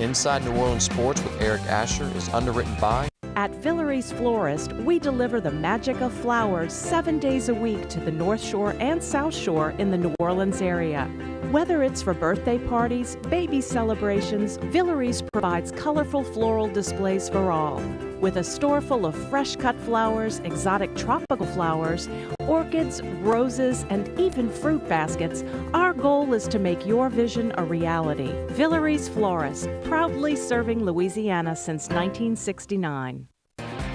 Inside New Orleans Sports with Eric Asher is underwritten by... At Villeries Florist, we deliver the magic of flowers 7 days a week to the North Shore and South Shore in the New Orleans area. Whether it's for birthday parties, baby celebrations, Villeries provides colorful floral displays for all. With a store full of fresh-cut flowers, exotic tropical flowers, orchids, roses, and even fruit baskets, our goal is to make your vision a reality. Villeries Florist, proudly serving Louisiana since 1969.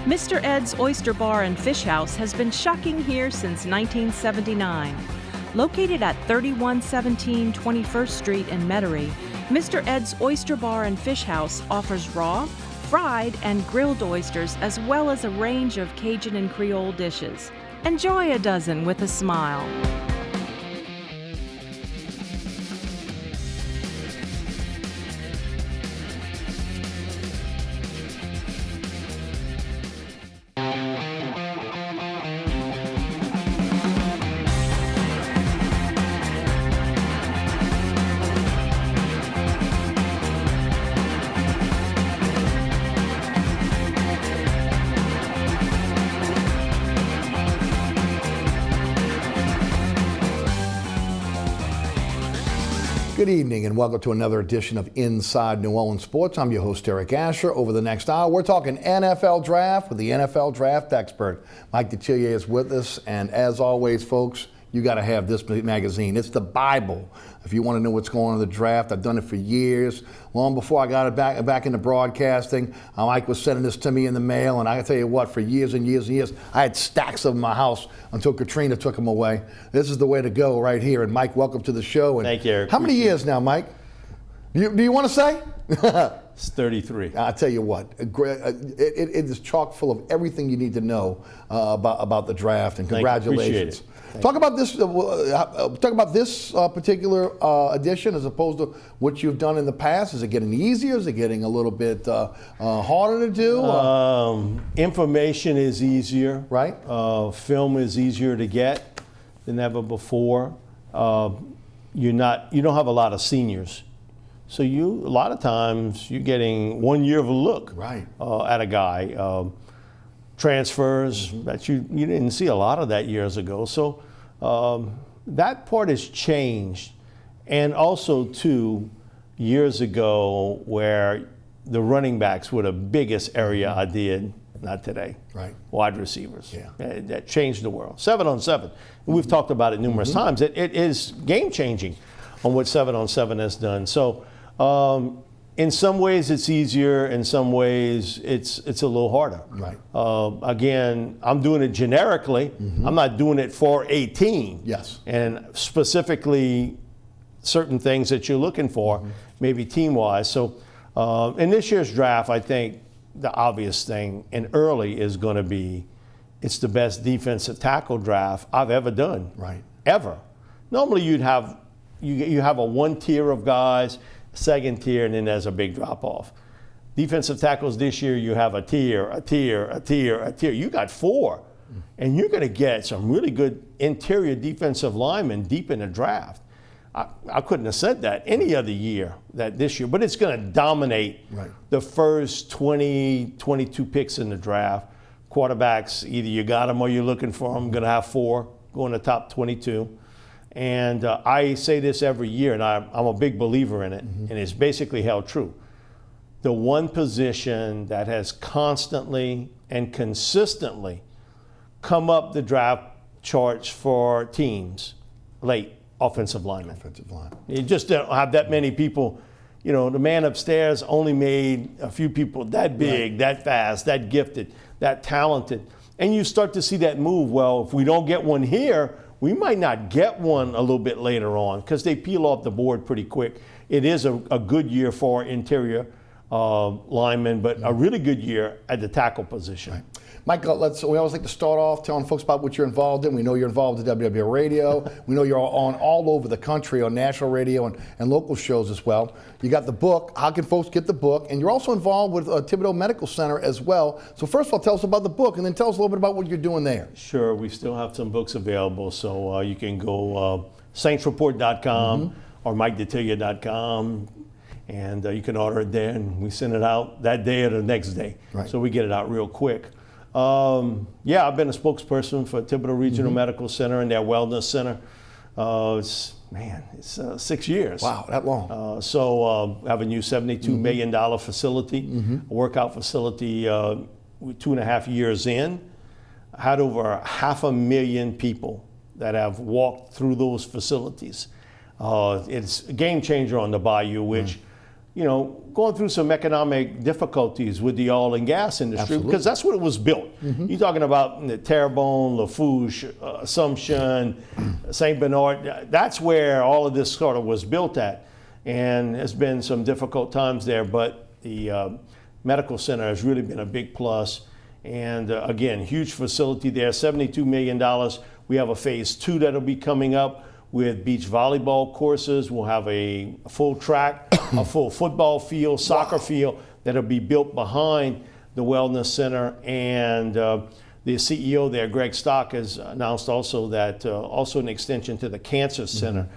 Mr. Ed's Oyster Bar and Fish House has been shucking here since 1979. Located at 3117 21st Street in Metairie, Mr. Ed's Oyster Bar and Fish House offers raw, fried, and grilled oysters, as well as a range of Cajun and Creole dishes. Enjoy a dozen with a smile. Good evening and welcome to another edition of Inside New Orleans Sports. I'm your host, Eric Asher. Over the next hour, we're talking NFL Draft with the NFL Draft expert. Mike Detillier is with us, and as always, folks, you got to have this magazine. It's the Bible. If you want to know what's going on in the draft, I've done it for years. Long before I got it back into broadcasting, Mike was sending this to me in the mail, and I can tell you what, for years and years and years, I had stacks of them in my house until Katrina took them away. This is the way to go right here. And Mike, welcome to the show. And thank you, Eric. How many years now, Mike? Do you want to say? It's 33. I'll tell you what, it is chock full of everything you need to know about the draft, and congratulations. Talk about this. Talk about this particular edition as opposed to what you've done in the past. Is it getting easier? Is it getting a little bit harder to do? Information is easier. Right. Film is easier to get than ever before. You don't have a lot of seniors, so a lot of times you're getting 1 year of a look at a guy. Transfers that you didn't see a lot of that years ago. So that part has changed. And also, too, years ago where the running backs were the biggest area I did, not today. Right. Wide receivers. Yeah. That changed the world. 7-on-7. We've talked about it numerous times. It is game-changing on what 7-on-7 has done. So in some ways it's easier, in some ways it's a little harder. Right. Again, I'm doing it generically. I'm not doing it for a team. Yes. And specifically certain things that you're looking for, maybe team-wise. So in this year's draft, I think the obvious thing and early is going to be it's the best defensive tackle draft I've ever done. Right. Ever. Normally you have a one tier of guys, second tier, and then there's a big drop off. Defensive tackles this year, you have a tier. You got 4, and you're going to get some really good interior defensive linemen deep in the draft. I couldn't have said that any other year that this year, but it's going to dominate the first 20, 22 picks in the draft. Quarterbacks, either you got them or you're looking for them. Going to have 4 go in the top 22. And I say this every year, and I'm a big believer in it, and it's basically held true. The one position that has constantly and consistently come up the draft charts for teams late, offensive linemen. Offensive line. You just don't have that many people. You know, the man upstairs only made a few people that big, that fast, that gifted, that talented. And you start to see that move. Well, if we don't get one here, we might not get one a little bit later on because they peel off the board pretty quick. It is a good year for interior linemen, but a really good year at the tackle position. Right. Mike, we always like to start off telling folks about what you're involved in. We know you're involved with WLAE Radio. We know you're on all over the country on national radio and local shows as well. You got the book. How can folks get the book? And you're also involved with Thibodeau Medical Center as well. So first of all, tell us about the book, and then tell us a little bit about what you're doing there. Sure. We still have some books available, so you can go saintsreport.com or MikeDetillier.com. And you can order it there, and we send it out that day or the next day. Right. So we get it out real quick. Yeah, I've been a spokesperson for Thibodeau Regional Medical Center and their wellness center. It's 6 years. Wow, that long. So I have a new $72 million facility, a workout facility 2.5 years in. I had over 500,000 people that have walked through those facilities. It's a game changer on the Bayou, which, you know, going through some economic difficulties with the oil and gas industry, because that's what it was built. You're talking about the Terrebonne, Lafourche, Assumption, St. Bernard. That's where all of this sort of was built at. And there's been some difficult times there, but the medical center has really been a big plus. And again, huge facility there, $72 million. We have a phase 2 that'll be coming up with beach volleyball courses. We'll have a full track, a full football field, soccer field that'll be built behind the wellness center. And the CEO there, Greg Stock, has announced also that also an extension to the cancer center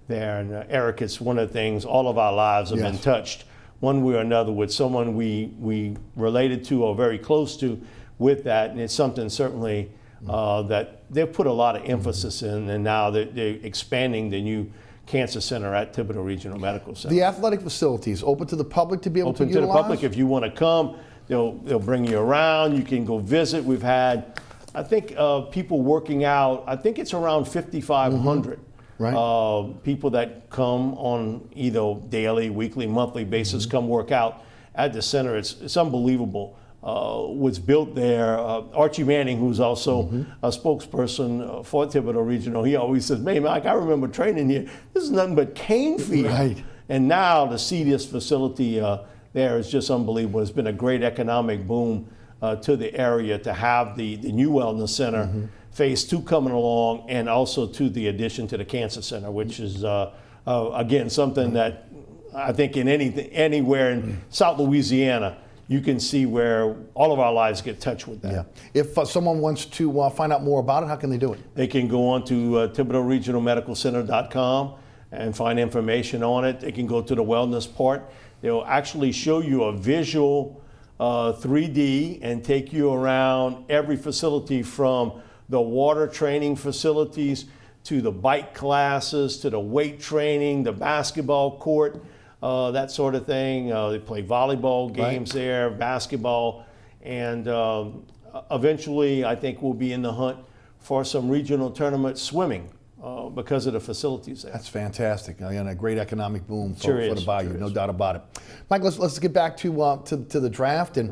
there. And Eric, it's one of the things, all of our lives have been touched one way or another with someone we related to or very close to with that. And it's something certainly that they've put a lot of emphasis in, and now they're expanding the new cancer center at Thibodeau Regional Medical Center. The athletic facilities open to the public to be able to utilize? Open to the public. If you want to come, they'll bring you around. You can go visit. We've had, I think, people working out. I think it's around 5,500 people that come on either daily, weekly, monthly basis, come work out at the center. It's unbelievable. Was built there. Archie Manning, who's also a spokesperson for Thibodeau Regional, he always says, "Man, Mike, I remember training here. This is nothing but cane field." Right. And now to see this facility there is just unbelievable. It's been a great economic boom to the area to have the new wellness center, phase 2 coming along, and also to the addition to the cancer center, which is again something that I think in anywhere in South Louisiana, you can see where all of our lives get touched with that. Yeah. If someone wants to find out more about it, how can they do it? They can go on to ThibodeauRegionalMedicalCenter.com and find information on it. They can go to the wellness part. They'll actually show you a visual 3D and take you around every facility, from the water training facilities to the bike classes to the weight training, the basketball court. That sort of thing. They play volleyball games there, basketball, and eventually I think we'll be in the hunt for some regional tournament swimming because of the facilities there. That's fantastic. And a great economic boom for Sure the is, Bayou, sure no is. doubt about it. Mike, let's get back to the draft. And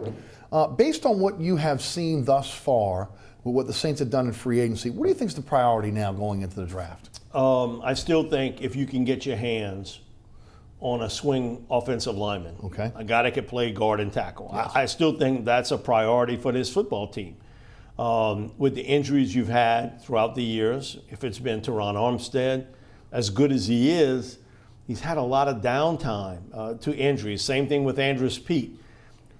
based on what you have seen thus far, with what the Saints have done in free agency, what do you think is the priority now going into the draft? I still think if you can get your hands on a swing offensive lineman, a guy that could play guard and tackle, I still think that's a priority for this football team. With the injuries you've had throughout the years, if it's been Teron Armstead, as good as he is, he's had a lot of downtime to injuries. Same thing with Andrus Peat,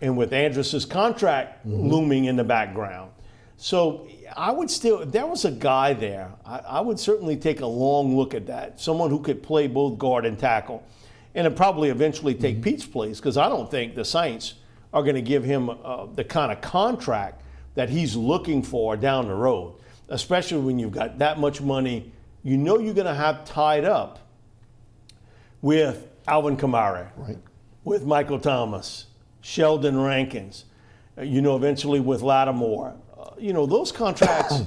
and with Andrus's contract looming in the background. So I would still, if there was a guy there, I would certainly take a long look at that. Someone who could play both guard and tackle. And it'd probably eventually take Pete's place, because I don't think the Saints are going to give him the kind of contract that he's looking for down the road, especially when you've got that much money you know you're going to have tied up with Alvin Kamara, with Michael Thomas, Sheldon Rankins, eventually with Lattimore. Those contracts,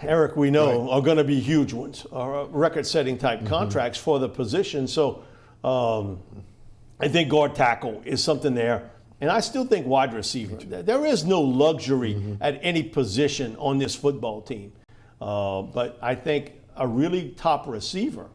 Eric, we know, are going to be huge ones, record-setting type contracts for the position. So I think guard tackle is something there. And I still think wide receiver. There is no luxury at any position on this football team. But I think a really top receiver,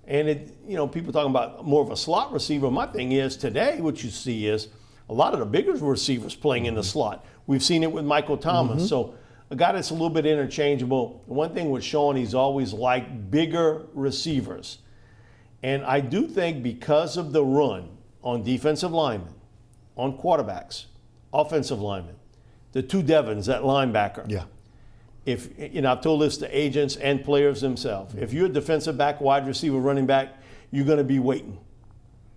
and people talking about more of a slot receiver. My thing is today what you see is a lot of the bigger receivers playing in the slot. We've seen it with Michael Thomas. So a guy that's a little bit interchangeable. One thing with Sean, he's always liked bigger receivers. And I do think because of the run on defensive linemen, on quarterbacks, offensive linemen, the two Devons at linebacker. Yeah. If I've told this to agents and players themselves, if you're a defensive back, wide receiver, running back, you're going to be waiting.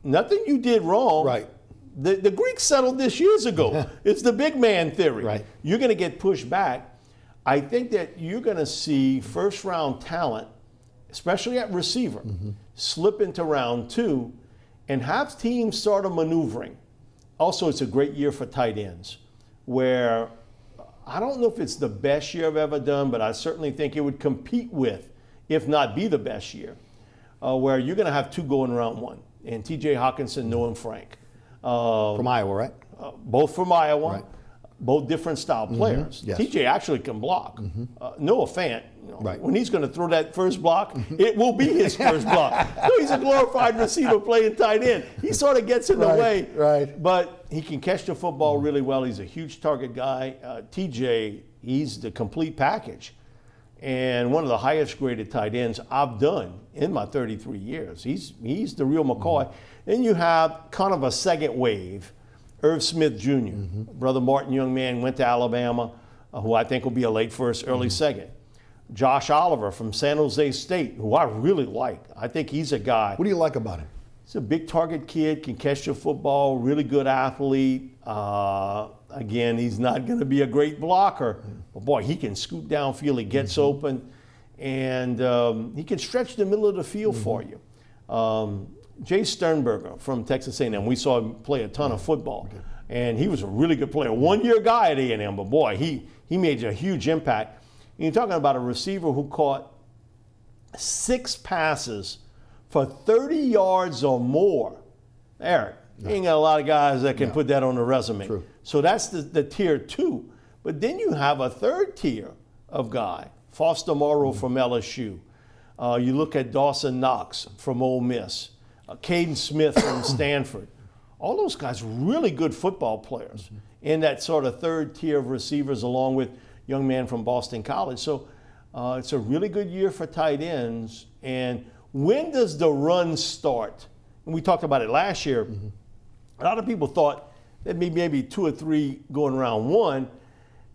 nothing you did wrong. Right. The Greeks settled this years ago. It's the big man theory. Right. You're going to get pushed back. I think that you're going to see first-round talent, especially at receiver, slip into round 2 and have teams start maneuvering. Also, it's a great year for tight ends, where I don't know if it's the best year I've ever done, but I certainly think it would compete with, if not be the best year, where you're going to have 2 going round 1, and T.J. Hawkinson, Noah Frank. From Iowa, right? Both from Iowa. Right. Both different style players. Yes. TJ actually can block. Noah Fant, Right. when he's going to throw that first block, it will be his first block. No, he's a glorified receiver playing tight end. He sort of gets in the way. Right. But he can catch the football really well. He's a huge target guy. TJ, he's the complete package. And one of the highest graded tight ends I've done in my 33 years. He's the real McCoy. Then you have kind of a second wave. Irv Smith Jr., Brother Martin, young man, went to Alabama, who I think will be a late first, early second. Josh Oliver from San Jose State, who I really like. I think he's a guy. What do you like about him? He's a big target kid, can catch the football, really good athlete. Again, he's not going to be a great blocker, but boy, he can scoot downfield, he gets open, and he can stretch the middle of the field for you. Jay Sternberger from Texas A&M, we saw him play a ton of football, and he was a really good player. One-year guy at A&M, but boy, he made a huge impact. And you're talking about a receiver who caught 6 passes for 30 yards or more. Eric, you ain't got a lot of guys that can put that on the resume. True. So that's the tier 2. But then you have a third tier of guy, Foster Morrow from LSU. You look at Dawson Knox from Ole Miss. Caden Smith from Stanford. All those guys really good football players in that sort of third tier of receivers, along with young man from Boston College. So it's a really good year for tight ends. And when does the run start? And we talked about it last year. A lot of people thought that maybe 2 or 3 going round 1.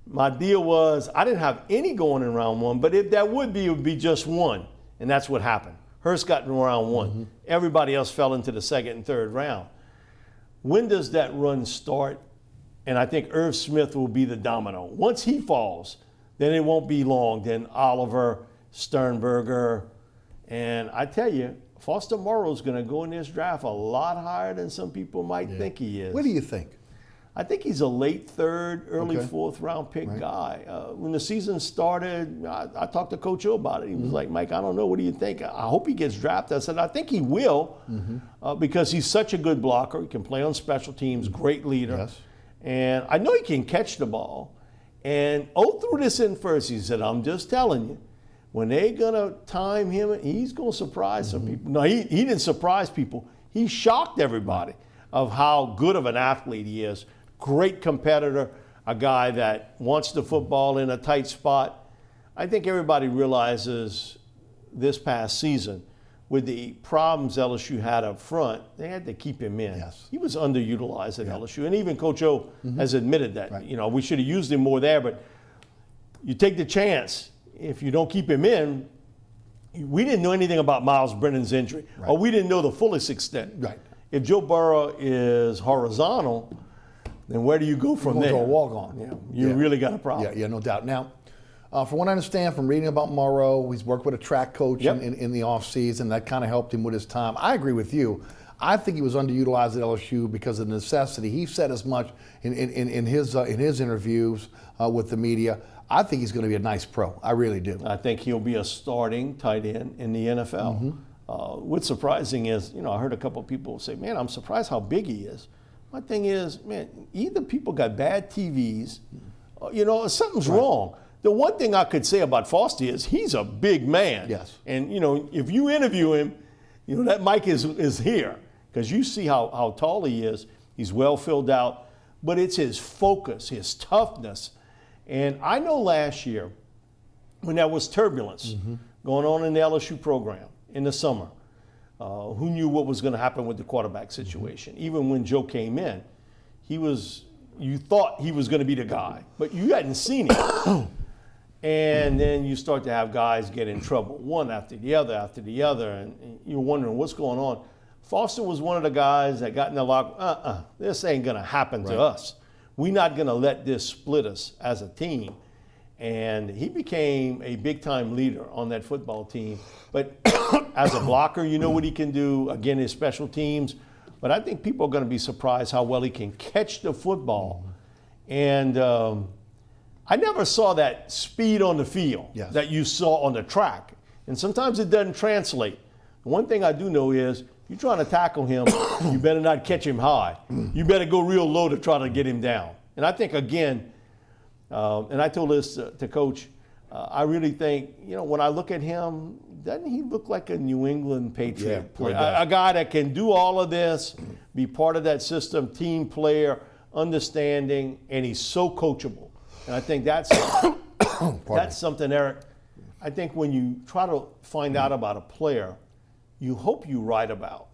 My deal was I didn't have any going in round 1, but if that would be, it would be just 1. And that's what happened. Hurst got in round 1. Everybody else fell into the second and third round. When does that run start? And I think Irv Smith will be the domino. Once he falls, then it won't be long. Then Oliver, Sternberger, and I tell you, Foster Morrow's going to go in this draft a lot higher than some people might think he is. What do you think? I think he's a late 3rd, early 4th round pick guy. When the season started, I talked to Coach O about it. He was like, Mike, I don't know. What do you think? I hope he gets drafted. I said, I think he will because he's such a good blocker. He can play on special teams, great leader. Yes. And I know he can catch the ball. And O threw this in first. He said, I'm just telling you, when they're going to time him, he's going to surprise some people. No, he didn't surprise people. He shocked everybody of how good of an athlete he is. Great competitor, a guy that wants the football in a tight spot. I think everybody realizes this past season, with the problems LSU had up front, they had to keep him in. Yes. He was underutilized at LSU, and even Coach O has admitted that. You know, we should have used him more there, but you take the chance. If you don't keep him in, we didn't know anything about Miles Brennan's injury, or we didn't know the fullest extent. Right. If Joe Burrow is horizontal, then where do you go from there? To a walk-on. Yeah, you really got a problem. Yeah, no doubt. Now, from what I understand from reading about Morrow, he's worked with a track coach in the offseason. That kind of helped him with his time. I agree with you. I think he was underutilized at LSU because of necessity. He said as much in his interviews with the media. I think he's going to be a nice pro. I really do. I think he'll be a starting tight end in the NFL. What's surprising is, I heard a couple of people say, man, I'm surprised how big he is. My thing is, man, either people got bad TVs, something's wrong. The one thing I could say about Foster is he's a big man. Yes. And, if you interview him, that mic is here because you see how tall he is. He's well filled out, but it's his focus, his toughness. And I know last year when there was turbulence going on in the LSU program in the summer, who knew what was going to happen with the quarterback situation? Even when Joe came in, you thought he was going to be the guy, but you hadn't seen it. And then you start to have guys get in trouble, one after the other, and you're wondering what's going on. Foster was one of the guys that got in the locker, this ain't going to happen to us. We're not going to let this split us as a team. And he became a big-time leader on that football team. But as a blocker, you know what he can do. Again, his special teams. But I think people are going to be surprised how well he can catch the football. And I never saw that speed on the field that you saw on the track. And sometimes it doesn't translate. One thing I do know is you're trying to tackle him, you better not catch him high. You better go real low to try to get him down. And I think, again, and I told this to Coach, I really think, when I look at him, doesn't he look like a New England Patriot player? A guy that can do all of this, be part of that system, team player, understanding, and he's so coachable. And I think that's something, Eric. I think when you try to find out about a player, you hope you write about,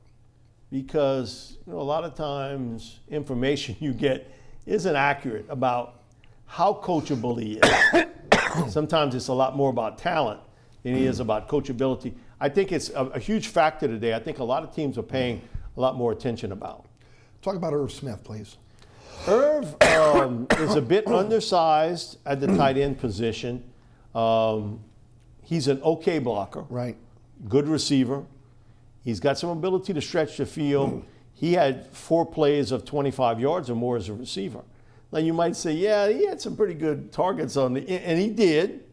because a lot of times information you get isn't accurate about how coachable he is. Sometimes it's a lot more about talent than it is about coachability. I think it's a huge factor today. I think a lot of teams are paying a lot more attention about. Talk about Irv Smith, please. Irv is a bit undersized at the tight end position. He's an okay blocker. Right. Good receiver. He's got some ability to stretch the field. He had 4 plays of 25 yards or more as a receiver. Now you might say, yeah, he had some pretty good targets and he did,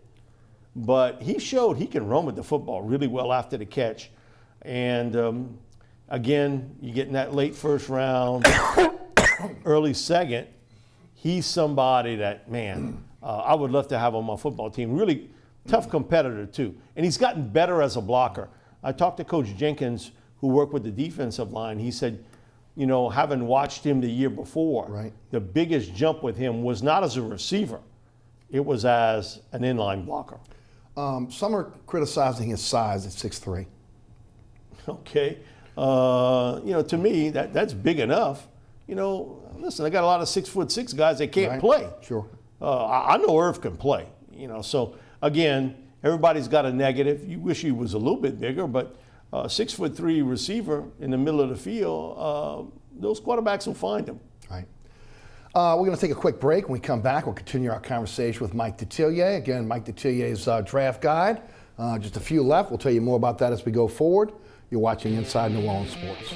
but he showed he can run with the football really well after the catch. And again, you get in that late first round, early second, he's somebody that, man, I would love to have on my football team. Really tough competitor too. And he's gotten better as a blocker. I talked to Coach Jenkins, who worked with the defensive line. He said, having watched him the year before, the biggest jump with him was not as a receiver. It was as an inline blocker. Some are criticizing his size at 6'3". Okay. To me, that's big enough. Listen, I got a lot of 6'6" guys that can't play. Sure. I know Irv can play, so again, everybody's got a negative. You wish he was a little bit bigger, but 6'3" receiver in the middle of the field, those quarterbacks will find him. Right. We're going to take a quick break. When we come back, we'll continue our conversation with Mike Detillier. Again, Mike Detillier's draft guide. Just a few left. We'll tell you more about that as we go forward. You're watching Inside New Orleans Sports.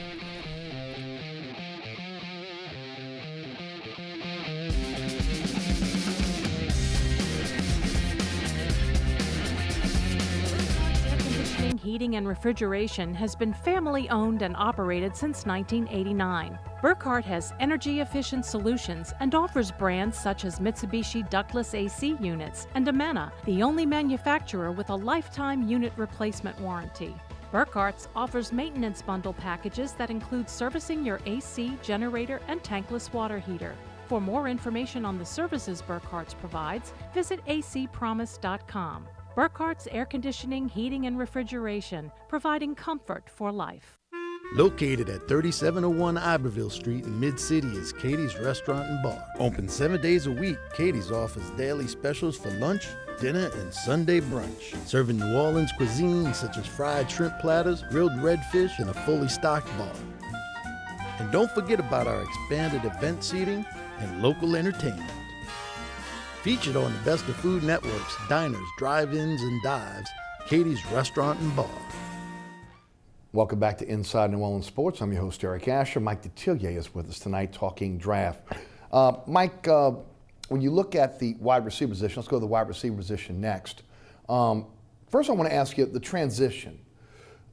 Heating and refrigeration has been family owned and operated since 1989. Burkhardt has energy efficient solutions and offers brands such as Mitsubishi ductless AC units and Amana, the only manufacturer with a lifetime unit replacement warranty. Burkhardt's offers maintenance bundle packages that include servicing your AC, generator, and tankless water heater. For more information on the services Burkhardt's provides, visit acpromise.com. Burkhardt's Air Conditioning, Heating, and Refrigeration, providing comfort for life. Located at 3701 Iberville Street in Mid-City is Katie's Restaurant and Bar. Open 7 days a week, Katie's offers daily specials for lunch, dinner, and Sunday brunch. Serving New Orleans cuisine such as fried shrimp platters, grilled redfish, and a fully stocked bar. And don't forget about our expanded event seating and local entertainment. Featured on the Best of Food Network's diners, drive-ins, and dives, Katie's Restaurant and Bar. Welcome back to Inside New Orleans Sports. I'm your host, Eric Asher. Mike Detillier is with us tonight talking draft. Mike, when you look at the wide receiver position, let's go to the wide receiver position next. First, I want to ask you the transition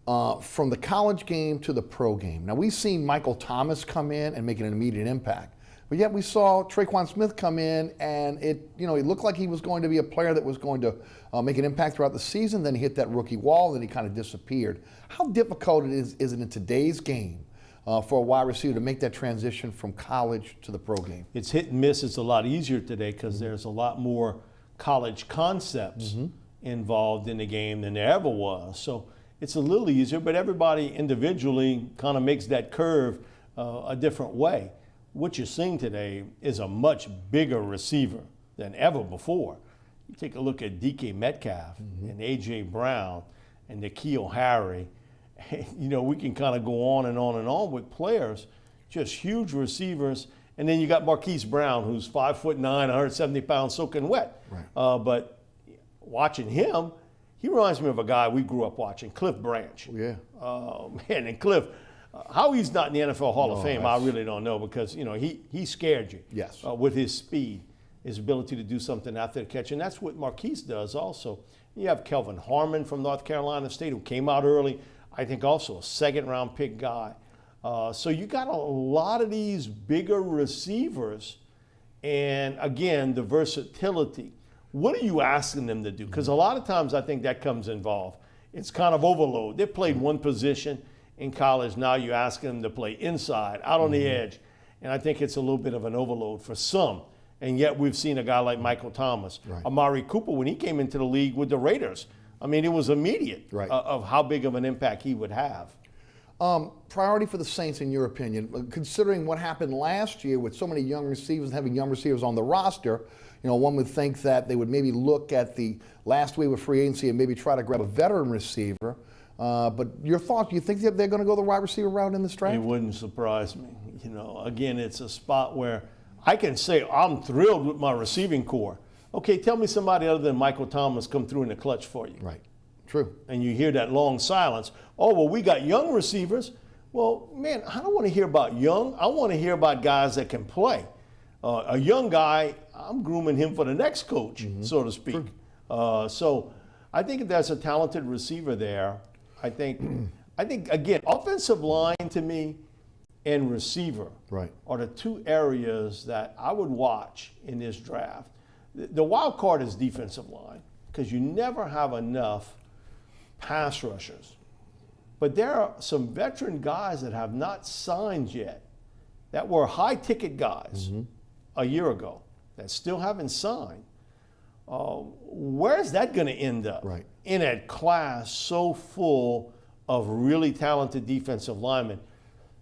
from the college game to the pro game. Now, we've seen Michael Thomas come in and make an immediate impact. But yet we saw Traquan Smith come in, and it looked like he was going to be a player that was going to make an impact throughout the season. Then he hit that rookie wall, then he kind of disappeared. How difficult is it in today's game for a wide receiver to make that transition from college to the pro game? It's hit and miss. It's a lot easier today because there's a lot more college concepts involved in the game than there ever was. So it's a little easier, but everybody individually kind of makes that curve a different way. What you're seeing today is a much bigger receiver than ever before. You take a look at DK Metcalf and A.J. Brown and N'Keal Harry you know, we can kind of go on and on and on with players, just huge receivers. And then you got Marquise Brown, who's 5'9", 170 pounds, soaking wet. Right. But watching him, he reminds me of a guy we grew up watching, Cliff Branch. Yeah. Man, and Cliff, how he's not in the NFL Hall of Fame, I really don't know, because, you know, he scared you. Yes. With his speed, his ability to do something after the catch. And that's what Marquise does also. You have Kelvin Harmon from North Carolina State, who came out early. I think also a second-round pick guy. So you got a lot of these bigger receivers, and again, the versatility. What are you asking them to do? Because a lot of times I think that comes involved. It's kind of overload. They played one position in college. Now you're asking them to play inside, out on the edge. And I think it's a little bit of an overload for some. And yet we've seen a guy like Michael Thomas, Amari Cooper, when he came into the league with the Raiders. I mean, it was immediate of how big of an impact he would have. Priority for the Saints, in your opinion, considering what happened last year with so many young receivers, having young receivers on the roster, you know, one would think that they would maybe look at the last wave of free agency and maybe try to grab a veteran receiver. But your thought, do you think that they're going to go the wide receiver route in this draft? It wouldn't surprise me. You know, again, it's a spot where I can say I'm thrilled with my receiving core. Okay, tell me somebody other than Michael Thomas come through in the clutch for you. Right. True. And you hear that long silence. Oh, well, we got young receivers. Well, man, I don't want to hear about young. I want to hear about guys that can play. A young guy, I'm grooming him for the next coach, so to speak. So I think if there's a talented receiver there, I think again, offensive line to me and receiver are the two areas that I would watch in this draft. The wild card is defensive line, because you never have enough pass rushers. But there are some veteran guys that have not signed yet that were high-ticket guys a year ago that still haven't signed. Where's that going to end up? In a class so full of really talented defensive linemen.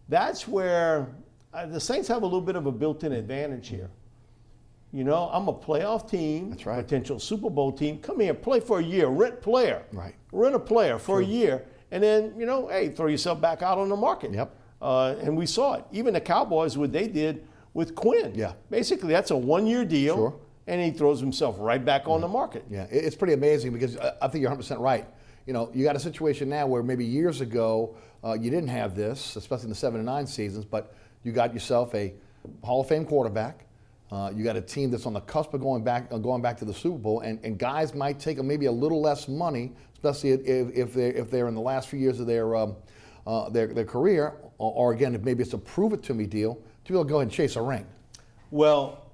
That's where the Saints have a little bit of a built-in advantage here. You know, I'm a playoff team, potential Super Bowl team. Come here, play for a year, rent player. Rent a player for a year, and then, you know, hey, throw yourself back out on the market. And we saw it. Even the Cowboys, what they did with Quinn. Basically, that's a one-year deal, and he throws himself right back on the market. It's pretty amazing, because I think you're 100% right. You know, you got a situation now where maybe years ago you didn't have this, especially in the 7 and 9 seasons, but you got yourself a Hall of Fame quarterback. You got a team that's on the cusp of going back to the Super Bowl, and guys might take maybe a little less money, especially if they're in the last few years of their career, or again, if maybe it's a prove it to me deal, to be able to go ahead and chase a ring. Well,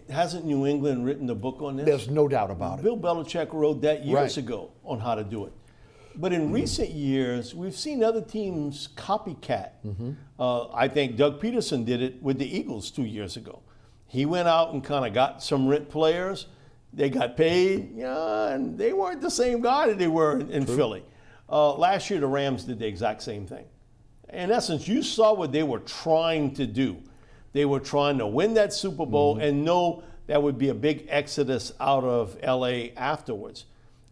hasn't New England written a book on this? There's no doubt about it. Bill Belichick wrote that years ago on how to do it. But in recent years, we've seen other teams copycat. I think Doug Peterson did it with the Eagles 2 years ago. He went out and kind of got some rent players. They got paid, and they weren't the same guy that they were in Philly. Last year, the Rams did the exact same thing. In essence, you saw what they were trying to do. They were trying to win that Super Bowl and know that would be a big exodus out of L.A. afterwards.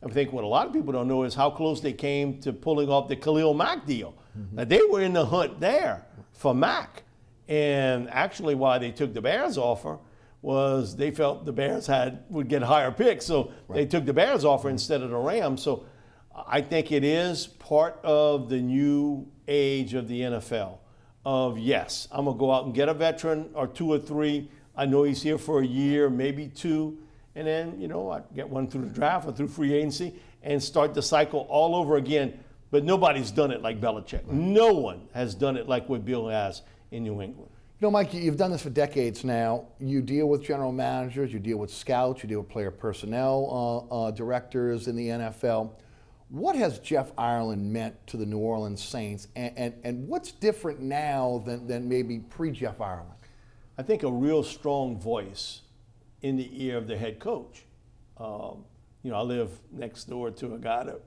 I think what a lot of people don't know is how close they came to pulling off the Khalil Mack deal. Now, they were in the hunt there for Mack. And actually why they took the Bears offer was they felt the Bears would get higher picks. So they took the Bears offer instead of the Rams. So I think it is part of the new age of the NFL of, yes, I'm going to go out and get a veteran or 2 or 3. I know he's here for a year, maybe 2. And then, you know, I get one through the draft or through free agency and start the cycle all over again. But nobody's done it like Belichick. No one has done it like what Bill has in New England. You know, Mike, you've done this for decades now. You deal with general managers, you deal with scouts, you deal with player personnel directors in the NFL. What has Jeff Ireland meant to the New Orleans Saints, and what's different now than maybe pre-Jeff Ireland? I think a real strong voice in the ear of the head coach. You know, I live next door to a guy that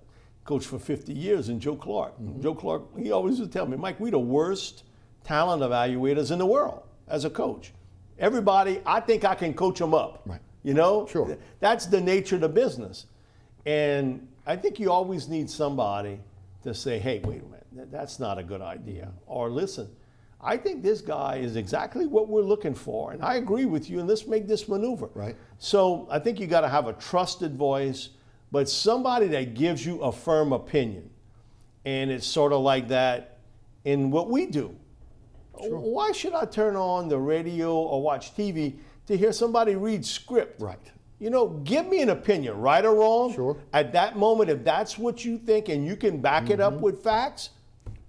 coached for 50 years, and Joe Clark. Joe Clark, he always would tell me, Mike, we the worst talent evaluators in the world as a coach. Everybody, I think I can coach them up. You know? That's the nature of the business. And I think you always need somebody to say, hey, wait a minute. that's not a good idea. Or listen, I think this guy is exactly what we're looking for, and I agree with you, and let's make this maneuver. Right. So I think you got to have a trusted voice, but somebody that gives you a firm opinion. And it's sort of like that in what we do. Sure. Why should I turn on the radio or watch TV to hear somebody read script? Right. Give me an opinion, right or wrong. Sure. At that moment, if that's what you think and you can back it up with facts,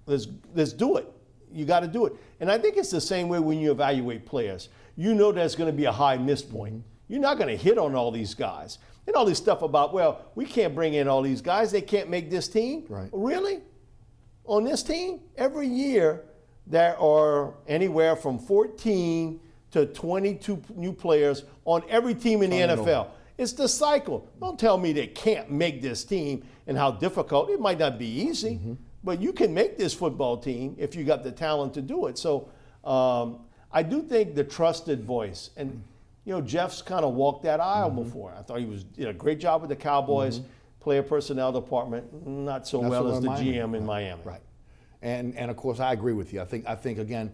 let's do it. You got to do it. And I think it's the same way when you evaluate players. There's going to be a high miss point. You're not going to hit on all these guys. And all this stuff about, well, we can't bring in all these guys. They can't make this team. Right. Really? On this team? Every year, there are anywhere from 14 to 22 new players on every team in the NFL. It's the cycle. Don't tell me they can't make this team and how difficult. It might not be easy, but you can make this football team if you got the talent to do it. So I do think the trusted voice, and Jeff's kind of walked that aisle before. I thought he did a great job with the Cowboys, player personnel department, not so well as the GM in Miami. Right. And of course, I agree with you. I think again,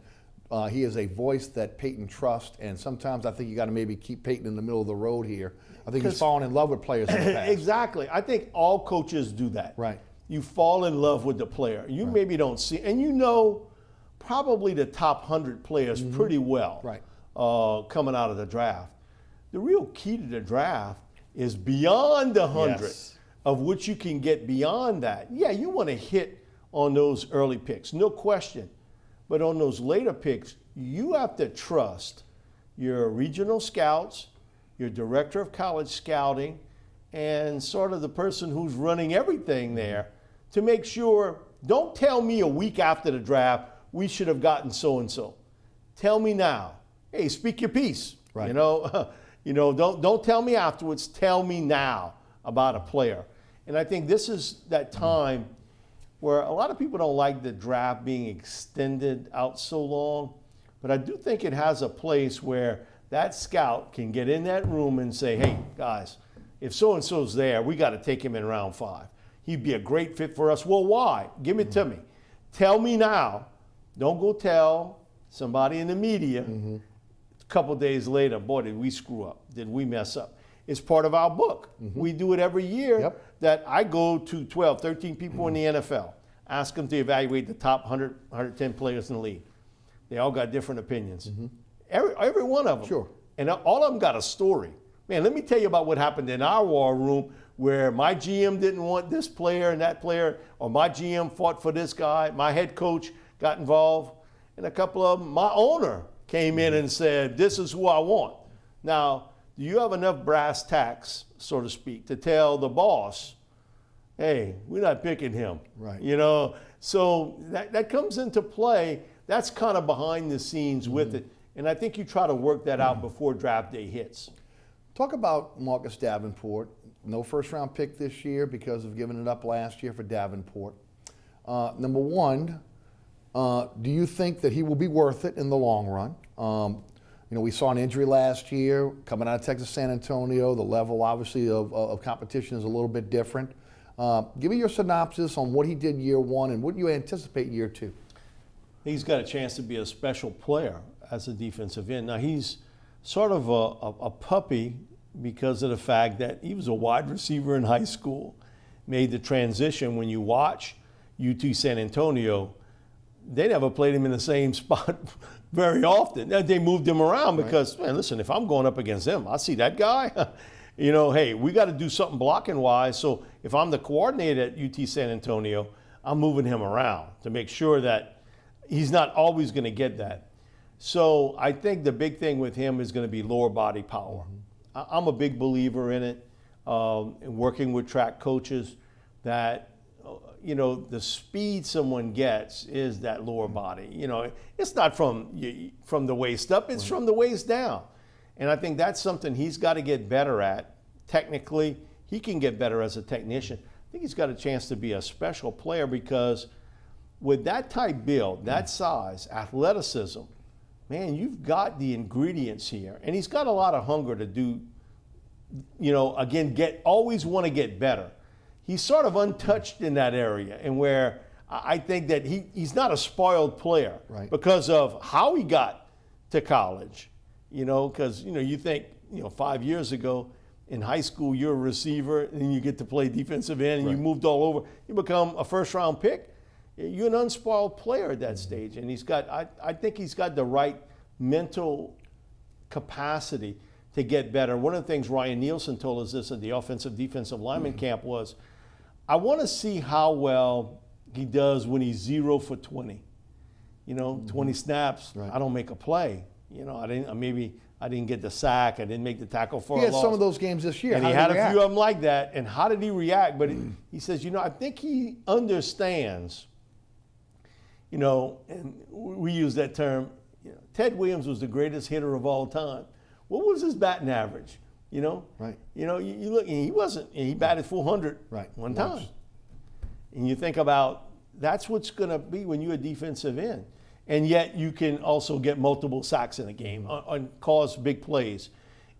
he is a voice that Peyton trusts, and sometimes I think you got to maybe keep Peyton in the middle of the road here. I think he's fallen in love with players in the past. Exactly. I think all coaches do that. Right. You fall in love with the player. You maybe don't see, and probably the top 100 players pretty well. Right. Coming out of the draft. The real key to the draft is beyond the 100, of which you can get beyond that. Yeah, you want to hit on those early picks, no question. But on those later picks, you have to trust your regional scouts, your director of college scouting, and sort of the person who's running everything there to make sure, don't tell me a week after the draft, we should have gotten so-and-so. Tell me now. Hey, speak your piece. Right. Don't tell me afterwards. Tell me now about a player. And I think this is that time where a lot of people don't like the draft being extended out so long, but I do think it has a place where that scout can get in that room and say, hey, guys, if so-and-so's there, we got to take him in round 5. He'd be a great fit for us. Well, why? Give it to me. Tell me now. Don't go tell somebody in the media a couple days later, boy, did we screw up? Did we mess up? It's part of our book. We do it every year that I go to 12, 13 people in the NFL, ask them to evaluate the top 100, 110 players in the league. They all got different opinions. Every one of them. Sure. And all of them got a story. Man, let me tell you about what happened in our war room where my GM didn't want this player and that player, or my GM fought for this guy, my head coach got involved, and a couple of them, my owner came in and said, this is who I want. Now, do you have enough brass tacks, so to speak, to tell the boss, hey, we're not picking him? Right. So that comes into play. That's kind of behind the scenes with it. And I think you try to work that out before draft day hits. Talk about Marcus Davenport. No first-round pick this year because of giving it up last year for Davenport. Number one, do you think that he will be worth it in the long run? We saw an injury last year coming out of Texas San Antonio. The level, obviously, of competition is a little bit different. Give me your synopsis on what he did year one and what you anticipate year two. He's got a chance to be a special player as a defensive end. Now, he's sort of a puppy because of the fact that he was a wide receiver in high school, made the transition. When you watch UT San Antonio, they never played him in the same spot very often. They moved him around because, man, listen, if I'm going up against him, I see that guy. Hey, we got to do something blocking-wise. So if I'm the coordinator at UT San Antonio, I'm moving him around to make sure that he's not always going to get that. So I think the big thing with him is going to be lower body power. I'm a big believer in it, in working with track coaches, that the speed someone gets is that lower body. It's not from the waist up, it's from the waist down. And I think that's something he's got to get better at. Technically, he can get better as a technician. I think he's got a chance to be a special player because with that type build, that size, athleticism, man, you've got the ingredients here. And he's got a lot of hunger to do, again, always want to get better. He's sort of untouched in that area, and where I think that he's not a spoiled player because of how he got to college. Because you think 5 years ago in high school you're a receiver and you get to play defensive end and you moved all over. You become a first-round pick. You're an unspoiled player at that stage, and I think he's got the right mental capacity to get better. One of the things Ryan Nielsen told us this at the offensive defensive lineman camp was, I want to see how well he does when he's 0 for 20. 20 snaps, I don't make a play. I didn't get the sack, I didn't make the tackle for a loss. He had some of those games this year. And he had a few of them like that. And how did he react? But he says, I think he understands, and we use that term, Ted Williams was the greatest hitter of all time. What was his batting average? Right. You look, and he batted 400 one time. And you think about, that's what's going to be when you're a defensive end. And yet you can also get multiple sacks in a game and cause big plays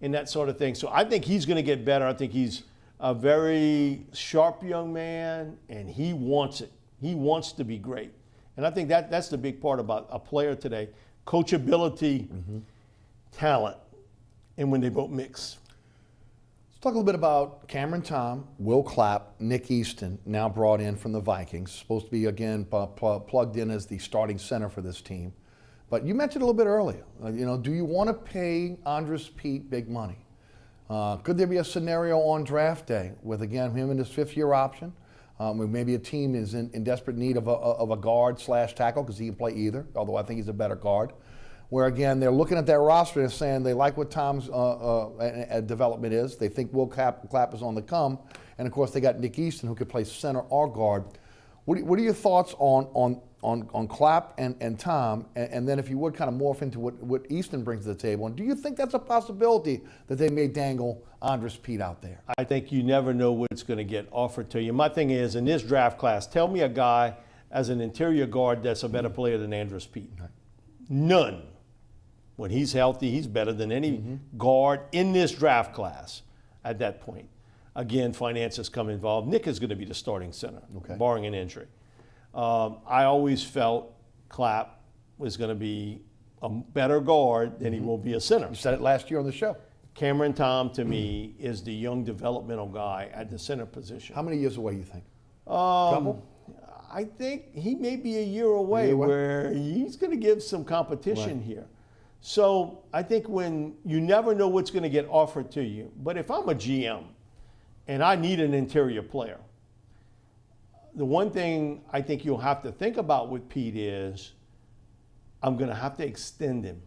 and that sort of thing. So I think he's going to get better. I think he's a very sharp young man, and he wants it. He wants to be great. And I think that's the big part about a player today. Coachability, talent, and when they both mix. Let's talk a little bit about Cameron Tom, Will Clapp, Nick Easton, now brought in from the Vikings. Supposed to be, again, plugged in as the starting center for this team. But you mentioned a little bit earlier, do you want to pay Andres Pete big money? Could there be a scenario on draft day with, again, him and his fifth-year option? Where maybe a team is in desperate need of a guard/tackle, because he can play either, although I think he's a better guard. Where, again, they're looking at their roster and saying they like what Tom's development is. They think Will Clapp is on the come. And, of course, they got Nick Easton, who could play center or guard. What are your thoughts on Clapp and Tom? And then if you would kind of morph into what Easton brings to the table. And do you think that's a possibility that they may dangle Andres Pete out there? I think you never know what's going to get offered to you. My thing is, in this draft class, tell me a guy as an interior guard that's a better player than Andres Pete. None. When he's healthy, he's better than any guard in this draft class at that point. Again, finances come involved. Nick is going to be the starting center, barring an injury. I always felt Clapp was going to be a better guard than he will be a center. You said it last year on the show. Cameron Tom, to me, is the young developmental guy at the center position. How many years away you think? Couple? I think he may be a year away where he's going to give some competition here. So I think when you never know what's going to get offered to you, but if I'm a GM and I need an interior player, the one thing I think you'll have to think about with Pete is I'm going to have to extend him.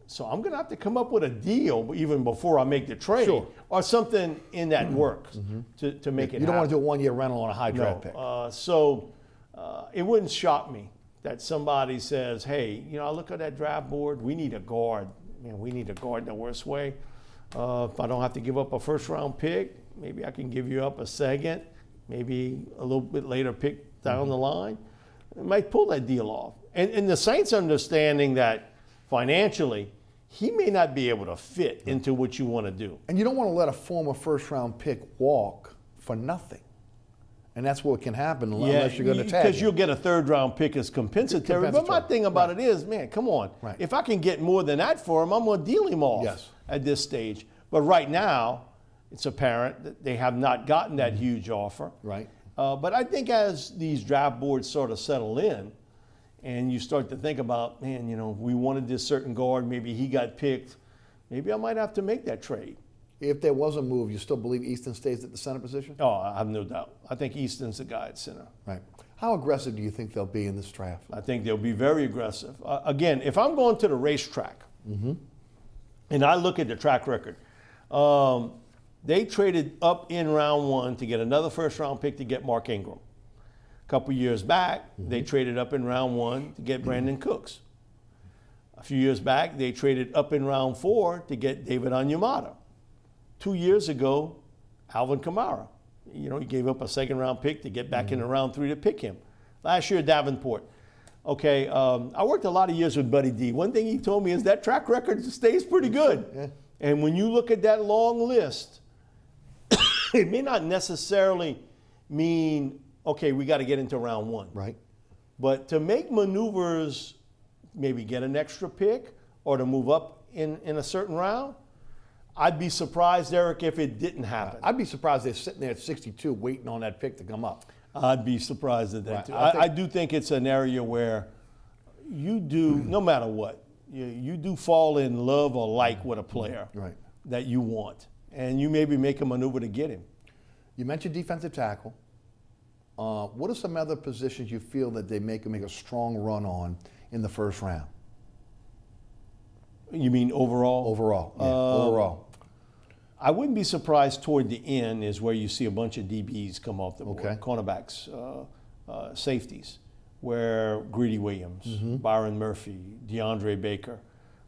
So I'm going to have to come up with a deal even before I make the trade or something in that works to make it happen. You don't want to do a one-year rental on a high draft pick. So it wouldn't shock me that somebody says, hey, I look at that draft board, we need a guard. Man, we need a guard in the worst way. If I don't have to give up a first-round pick, maybe I can give you up a second, maybe a little bit later pick down the line. I might pull that deal off. And the Saints understanding that financially, he may not be able to fit into what you want to do. And you don't want to let a former first-round pick walk for nothing. And that's what can happen unless you're going to tag him. Because you'll get a third-round pick as compensatory. But my thing about it is, man, come on. If I can get more than that for him, I'm going to deal him off at this stage. But right now, it's apparent that they have not gotten that huge offer. But I think as these draft boards sort of settle in, and you start to think about, man, we wanted this certain guard, maybe he got picked, maybe I might have to make that trade. If there was a move, you still believe Easton stays at the center position? Oh, I have no doubt. I think Easton's the guy at center. How aggressive do you think they'll be in this draft? I think they'll be very aggressive. Again, if I'm going to the racetrack and I look at the track record, they traded up in round one to get another first-round pick to get Mark Ingram. A couple years back, they traded up in round one to get Brandon Cooks. A few years back, they traded up in round 4 to get David Onyemata. 2 years ago, Alvin Kamara. He gave up a second-round pick to get back into round 3 to pick him. Last year, Davenport. Okay, I worked a lot of years with Buddy D. One thing he told me is that track record stays pretty good. And when you look at that long list, it may not necessarily mean, okay, we got to get into round 1. But to make maneuvers, maybe get an extra pick or to move up in a certain round, I'd be surprised, Eric, if it didn't happen. I'd be surprised they're sitting there at 62 waiting on that pick to come up. I'd be surprised at that, Right. too. I I do think it's an area where you do, no matter what, you do fall in love or like with a player Right. that you want. And you maybe make a maneuver to get him. You mentioned defensive tackle. What are some other positions you feel that they make a strong run on in the first round? You mean overall? Overall, yeah, overall. I wouldn't be surprised toward the end is where you see a bunch of DBs come off the board, Okay. cornerbacks, safeties, where Greedy Williams, Byron Murphy, DeAndre Baker,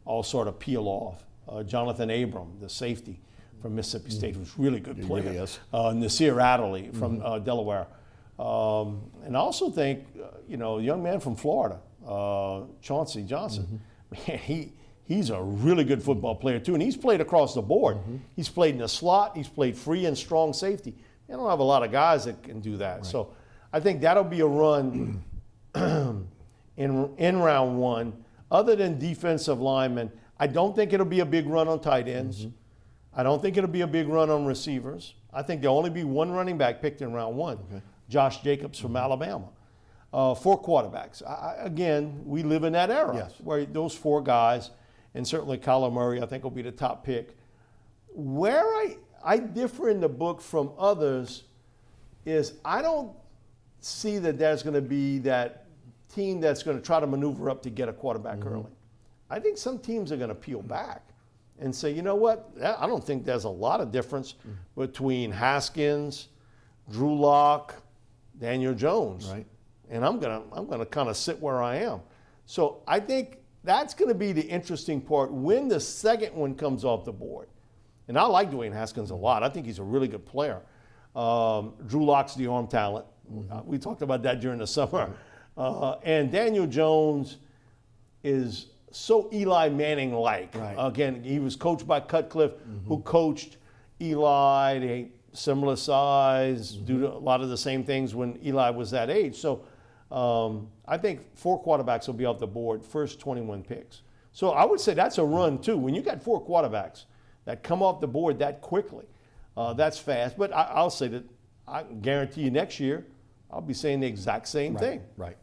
all sort of peel off. Jonathan Abram, the safety from Mississippi State, who's a really good player. really is. Nasir Adderley from Delaware. And I also think, a young man from Florida, Chauncey Johnson, man, he's a really good football player too, and he's played across the board. He's played in the slot, he's played free and strong safety. They don't have a lot of guys that can do that. Right. So I think that'll be a run in round one. Other than defensive linemen, I don't think it'll be a big run on tight ends. I don't think it'll be a big run on receivers. I think there'll only be one running back picked in round one, Josh Jacobs from Alabama. 4 quarterbacks. Again, we live in that era where those 4 guys, and certainly Kyler Murray, I think, will be the top pick. Where I differ in the book from others is I don't see that there's going to be that team that's going to try to maneuver up to get a quarterback early. I think some teams are going to peel back and say, you know what, I don't think there's a lot of difference between Haskins, Drew Lock, Daniel Jones. Right. And I'm gonna kind of sit where I am. So I think that's going to be the interesting part when the second one comes off the board. And I like Dwayne Haskins a lot. I think he's a really good player. Drew Lock's the arm talent. We talked about that during the summer. And Daniel Jones is so Eli Manning-like. Right. Again, he was coached by Cutcliffe, who coached Eli. They similar size, do a lot of the same things when Eli was that age. So I think 4 quarterbacks will be off the board, first 21 picks. So I would say that's a run too. When you got 4 quarterbacks that come off the board that quickly, that's fast. But I'll say that I guarantee you next year, I'll be saying the exact same thing. Right.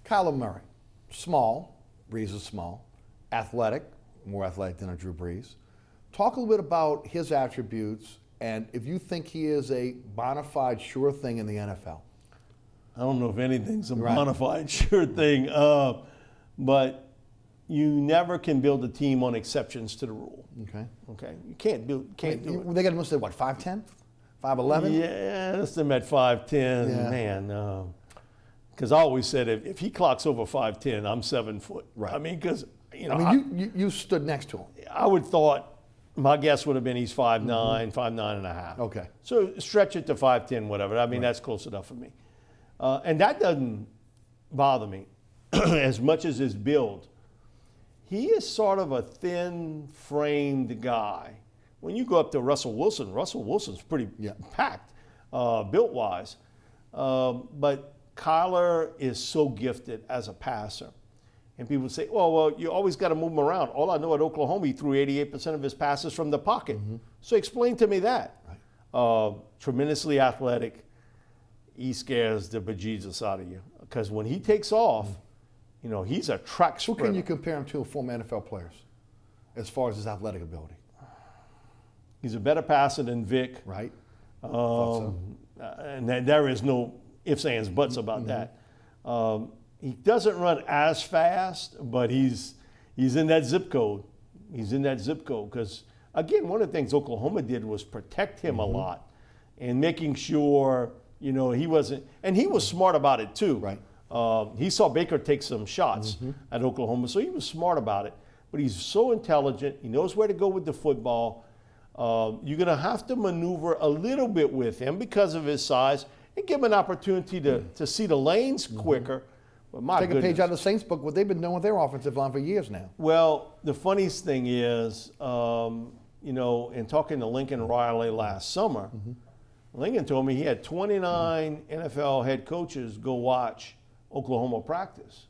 Kyler Murray, small, Brees is small, athletic, more athletic than a Drew Brees. Talk a little bit about his attributes and if you think he is a bona fide sure thing in the NFL. I don't know if anything's a bona fide sure thing, but you never can build a team on exceptions to the rule. Okay, you can't do it. They got him listed, what, 5'10", 5'11"? Yeah, that's them at 5'10", man. Because I always said if he clocks over 5'10", I'm 7 foot. Right. I mean, because you stood next to him. I would thought. My guess would have been he's 5'9", 5'9 and a half. Okay. So stretch it to 5'10", whatever. I mean, that's close enough for me. And that doesn't bother me as much as his build. He is sort of a thin-framed guy. When you go up to Russell Wilson's pretty packed, built-wise. But Kyler is so gifted as a passer. And people say, well, you always got to move him around. All I know at Oklahoma, he threw 88% of his passes from the pocket. So explain to me that. Right. Tremendously athletic. He scares the bejesus out of you. Because when he takes off, he's a track sprinter. Who can you compare him to former NFL players as far as his athletic ability? He's a better passer than Vic. Right. And there is no ifs, ands, buts about that. He doesn't run as fast, but he's in that zip code. He's in that zip code because, again, one of the things Oklahoma did was protect him a lot and making sure, he wasn't – and he was smart about it too. Right. He saw Baker take some shots at Oklahoma, so he was smart about it. But he's so intelligent. He knows where to go with the football. You're going to have to maneuver a little bit with him because of his size and give him an opportunity to see the lanes quicker. But Take a page out of the Saints book, what they've been doing with their offensive line for years now. Well, the funniest thing is, in talking to Lincoln Riley last summer, Lincoln told me he had 29 NFL head coaches go watch Oklahoma practice.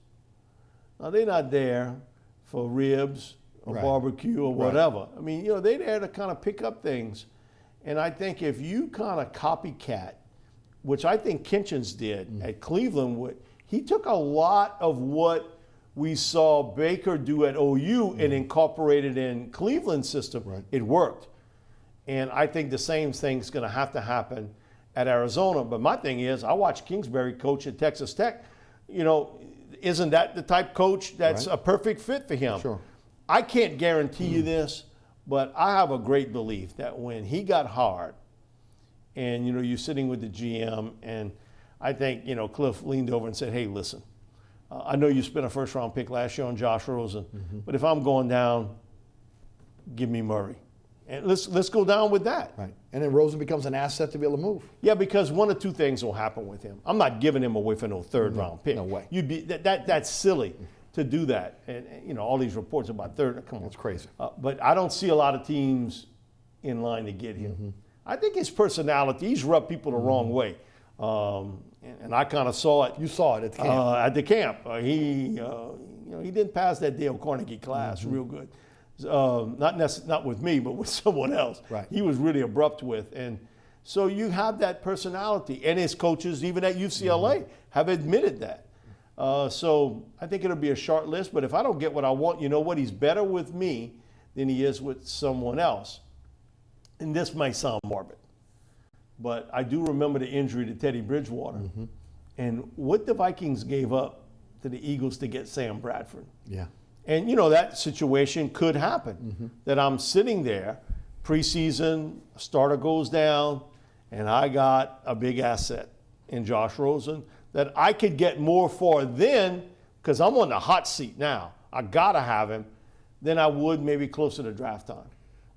Now, they're not there for ribs or barbecue or whatever. I mean, they're there to kind of pick up things. And I think if you kind of copycat, which I think Kinchins did at Cleveland, he took a lot of what we saw Baker do at OU and incorporated in Cleveland's system. Right. It worked. And I think the same thing's going to happen at Arizona. But my thing is, I watched Kingsbury coach at Texas Tech. Isn't that the type coach that's a perfect fit for him? Sure. I can't guarantee you this, but I have a great belief that when he got hard, and you're sitting with the GM, and I think Cliff leaned over and said, "Hey, listen, I know you spent a first-round pick last year on Josh Rosen, but if I'm going down, give me Murray, and let's go down with that." Right. And then Rosen becomes an asset to be able to move. Yeah, because one of two things will happen with him. I'm not giving him away for no third-round pick. No way. You'd be that's silly to do that, and all these reports about third. Come on, That's crazy. But I don't see a lot of teams in line to get him. I think his personality, he's rubbed people the wrong way. And I kind of saw it. You saw it at the camp. At the camp. He didn't pass that Dale Carnegie class real good. Not with me, but with someone else. Right. He was really abrupt with. And so you have that personality. And his coaches, even at UCLA, have admitted that. So I think it'll be a short list. But if I don't get what I want, you know what? He's better with me than he is with someone else. And this might sound morbid, but I do remember the injury to Teddy Bridgewater and what the Vikings gave up to the Eagles to get Sam Bradford. Yeah. And, that situation could happen, that I'm sitting there, preseason, starter goes down, and I got a big asset in Josh Rosen that I could get more for then, because I'm on the hot seat now. I got to have him, than I would maybe closer to draft time.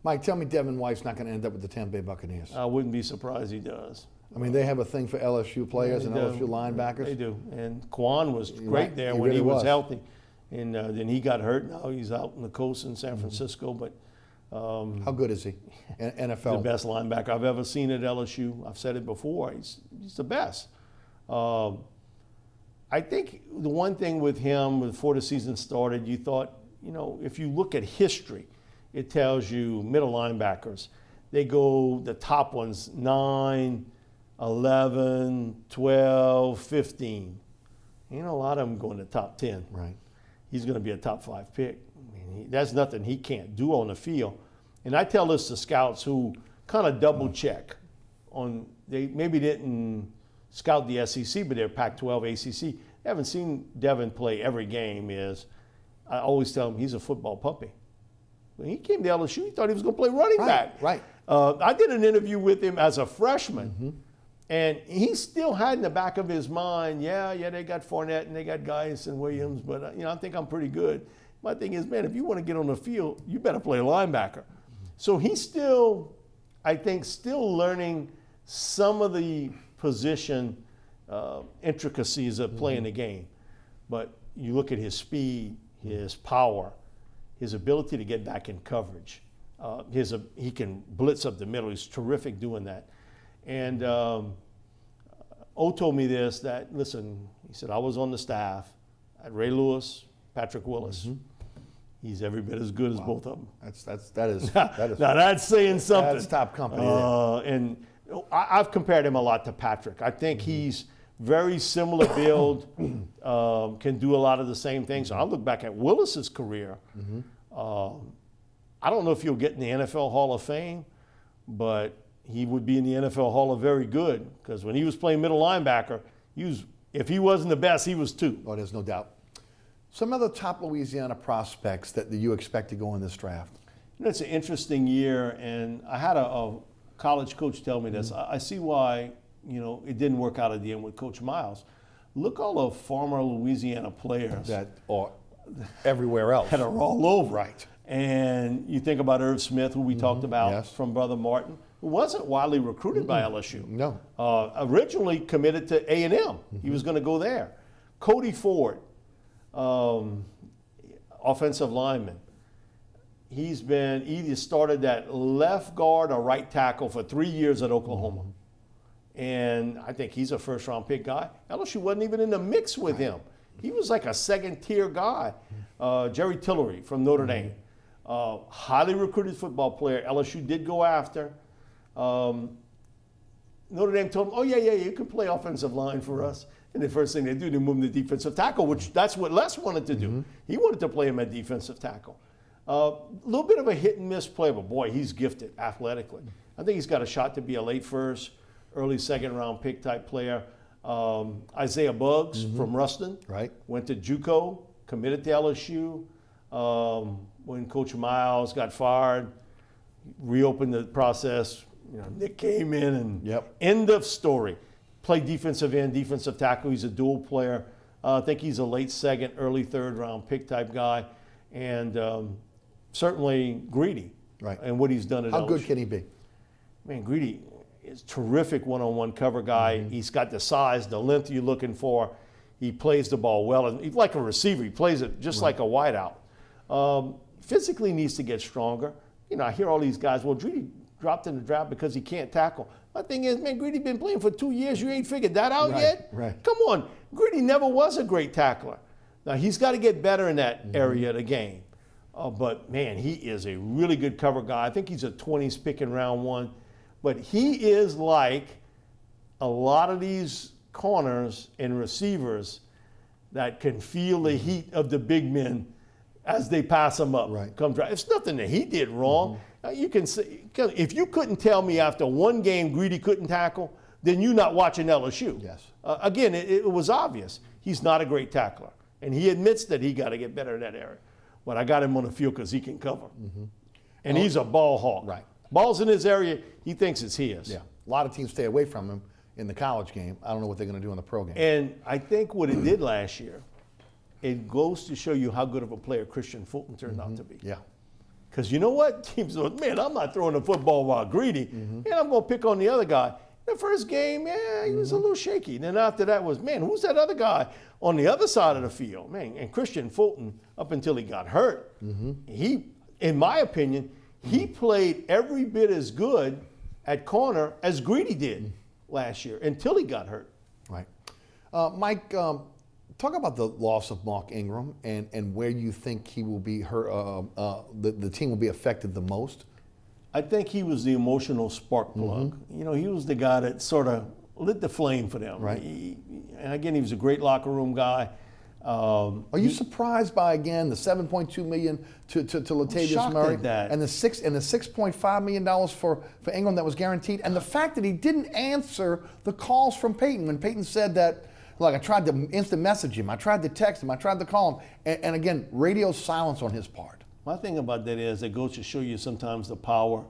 Mike, tell me Devin White's not going to end up with the Tampa Bay Buccaneers. I wouldn't be surprised he does. I mean, they have a thing for LSU players and LSU linebackers. They do. And Quan was great there when he was healthy. And then he got hurt. Now he's out on the coast in San Francisco. But how good is he? NFL. The best linebacker I've ever seen at LSU. I've said it before. He's the best. I think the one thing with him before the season started, you thought, if you look at history, it tells you middle linebackers, they go, the top ones, 9, 11, 12, 15. A lot of them go in the top 10. Right. He's going to be a top 5 pick. I mean, that's nothing he can't do on the field. And I tell this to scouts who kind of double check on, they maybe didn't scout the SEC, but they're Pac-12, ACC. They haven't seen Devin play every game. I always tell them he's a football puppy. When he came to LSU, he thought he was going to play running back. Right. I did an interview with him as a freshman, and he still had in the back of his mind, they got Fournette and they got Geis and Williams, but I think I'm pretty good. My thing is, man, if you want to get on the field, you better play linebacker. So he's still, I think, learning some of the position intricacies of playing the game. But you look at his speed, his power, his ability to get back in coverage. He can blitz up the middle. He's terrific doing that. And O told me this, that, listen, he said, I was on the staff at Ray Lewis, Patrick Willis. He's every bit as good as both of them. That is now that's saying something. That's top company. And I've compared him a lot to Patrick. I think he's very similar build, can do a lot of the same things. So I look back at Willis's career. I don't know if he'll get in the NFL Hall of Fame, but he would be in the NFL Hall of Very Good, because when he was playing middle linebacker, if he wasn't the best, he was 2. Oh, there's no doubt. Some other top Louisiana prospects that you expect to go in this draft? It's an interesting year, and I had a college coach tell me this. I see why it didn't work out at the end with Coach Miles. Look all the former Louisiana players that are everywhere else. That are all over. Right. And you think about Irv Smith, who we talked about from Brother Martin, who wasn't widely recruited by LSU. No. Originally committed to A&M. He was going to go there. Cody Ford, offensive lineman. He either started at left guard or right tackle for 3 years at Oklahoma. And I think he's a first-round pick guy. LSU wasn't even in the mix with him. He was like a second-tier guy. Jerry Tillery from Notre Dame. Highly recruited football player. LSU did go after. Notre Dame told him, oh, yeah, you can play offensive line for us. And the first thing they do, they move him to defensive tackle, which that's what Les wanted to do. He wanted to play him at defensive tackle. A little bit of a hit and miss player, but boy, he's gifted athletically. I think he's got a shot to be a late first, early second round pick type player. Isaiah Buggs from Ruston. Right. Went to JUCO, committed to LSU. When Coach Miles got fired, reopened the process. Nick came in and end of story. Played defensive end, defensive tackle. He's a dual player. I think he's a late second, early third round pick type guy. And certainly greedy. Right. And what he's done at LSU. How good can he be? Man, Greedy is terrific one-on-one cover guy. He's got the size, the length you're looking for. He plays the ball well. And he's like a receiver. He plays it just like a wideout. Physically needs to get stronger. I hear all these guys, well, Greedy dropped in the draft because he can't tackle. My thing is, man, Greedy been playing for 2 years. You ain't figured that out yet? Right. Come on. Greedy never was a great tackler. Now, he's got to get better in that area of the game. But, man, he is a really good cover guy. I think he's a 20s pick in round one. But he is like a lot of these corners and receivers that can feel the heat of the big men as they pass him up. Right. It's nothing that he did wrong. You can say, if you couldn't tell me after one game Greedy couldn't tackle, then you're not watching LSU. Yes. Again, it was obvious. He's not a great tackler. And he admits that he got to get better in that area. But I got him on the field because he can cover. And he's a ball hawk. Right. Ball's in his area, he thinks it's his. Yeah. A lot of teams stay away from him in the college game. I don't know what they're going to do in the pro game. And I think what it did last year, it goes to show you how good of a player Christian Fulton turned out to be. Yeah. Because you know what? Teams go, man, I'm not throwing the football while Greedy. And I'm going to pick on the other guy. The first game, yeah, he was a little shaky. Then after that was, man, who's that other guy on the other side of the field? Man, and Christian Fulton, up until he got hurt, he, in my opinion, he played every bit as good at corner as Greedy did last year until he got hurt. Right. Mike, talk about the loss of Mark Ingram and where you think he will be hurt, the team will be affected the most. I think he was the emotional spark plug. He was the guy that sort of lit the flame for them. Right. And again, he was a great locker room guy. Are you surprised by, again, the $7.2 million to Latavius Murray at that. and the $6.5 million for Ingram that was guaranteed, and the fact that he didn't answer the calls from Peyton when Peyton said that, like, I tried to instant message him, I tried to text him, I tried to call him, and again, radio silence on his part. My thing about that is it goes to show you sometimes the power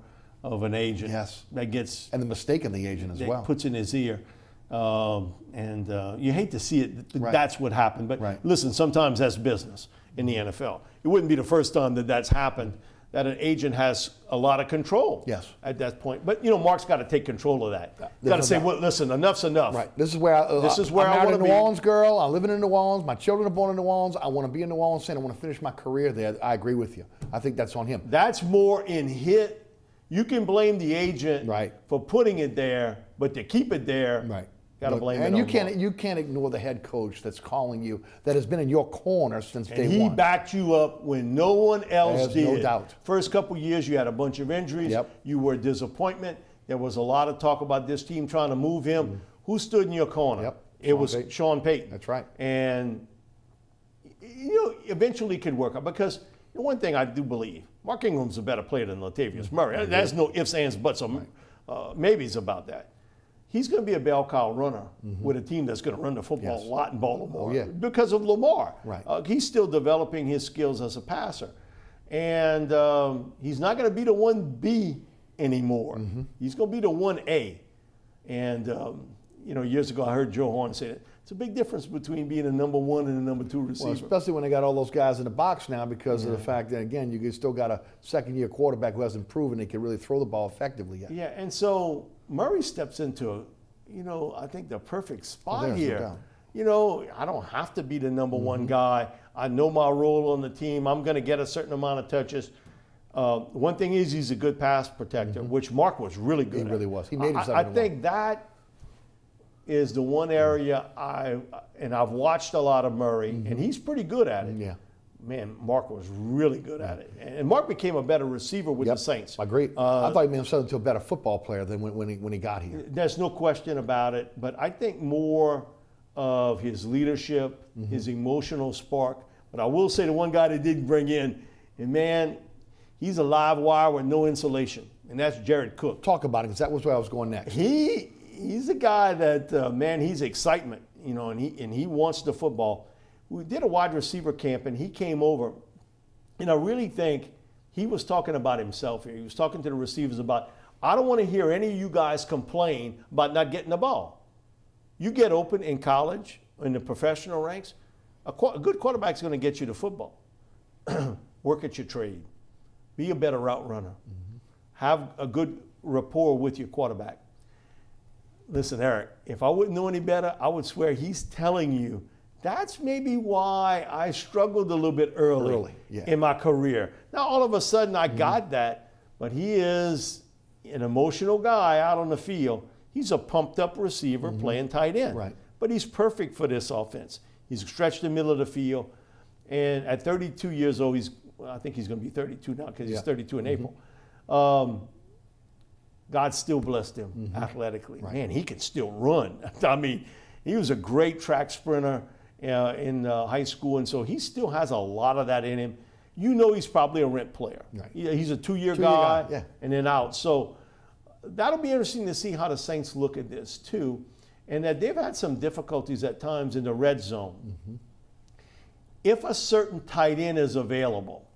of an agent. Yes. That gets And the mistake of the agent as that well. puts in his ear. And you hate to see it, but Right. that's what happened. But Right. listen, sometimes that's business in the NFL. It wouldn't be the first time that that's happened, that an agent has a lot of control Yes. at that point. But, Mark's got to take control of that. There's Got to no say, doubt. well, listen, enough's enough. Right. This is where I I married wanna a New be. Orleans girl. I'm living in New Orleans. My children are born in New Orleans. I want to be in New Orleans, and I want to finish my career there. I agree with you. I think that's on him. That's more in hit. You can blame the agent Right. for putting it there, but to keep it there, Right. got to Look, blame and it you on can't Mark. you can't ignore the head coach that's calling you, that has been in your corner since day And he one. backed you up when no one else There's did. no doubt. First couple years, you had a bunch of injuries. Yep. You were a disappointment. There was a lot of talk about this team trying to move him. Who stood in your corner? Yep. It Sean was Payton. Sean Payton. That's right. And eventually it could work out because the one thing I do believe, Mark Ingram's a better player than Latavius Murray. There's no ifs, ands, buts, or maybes about that. He's going to be a bell cow runner with a team that's going to run the football Yes. a lot in Baltimore Oh, yeah. because of Lamar. Right. He's still developing his skills as a passer. And he's not going to be the 1B anymore. He's going to be the 1A. And, years ago I heard Joe Horn say it. It's a big difference between being a number 1 and a number 2 receiver. Well, especially when they got all those guys in the box now because of the fact that, again, you still got a second-year quarterback who hasn't proven he can really throw the ball effectively yet. Yeah, and so Murray steps into, I think the perfect spot there's no here. doubt. I don't have to be the number 1 guy. I know my role on the team. I'm going to get a certain amount of touches. One thing is he's a good pass protector, which Mark was really good He at. really was. He made himself I into think that is the one area I've watched a lot of Murray, and he's pretty good at it. Yeah. Man, Mark was really good at it. And Mark became a better receiver with the Saints. Agreed. I thought he made himself into a better football player than when he got here. There's no question about it. But I think more of his leadership, his emotional spark. But I will say the one guy they didn't bring in, and man, he's a live wire with no insulation, and that's Jared Cook. Talk about it, because that was where I was going next. He's a guy that, man, he's excitement, you know, and he wants the football. We did a wide receiver camp, and he came over, and I really think he was talking about himself here. He was talking to the receivers about, I don't want to hear any of you guys complain about not getting the ball. You get open in college, in the professional ranks, a good quarterback is going to get you the football. Work at your trade. Be a better route runner. Have a good rapport with your quarterback. Listen, Eric, if I wouldn't know any better, I would swear he's telling you that's maybe why I struggled a little bit early in my career. Now, all of a sudden, I got that, but he is an emotional guy out on the field. He's a pumped-up receiver playing tight end. Right. But he's perfect for this offense. He's stretched the middle of the field. And at 32 years old, I think he's going to be 32 now because he's 32 in April. God still blessed him athletically. Right. Man, he can still run. I mean, he was a great track sprinter in high school, and so he still has a lot of that in him. You know he's probably a rent player. Right. He's a two-year guy, yeah. and then out. So that'll be interesting to see how the Saints look at this too, and that they've had some difficulties at times in the red zone. If a certain tight end is available,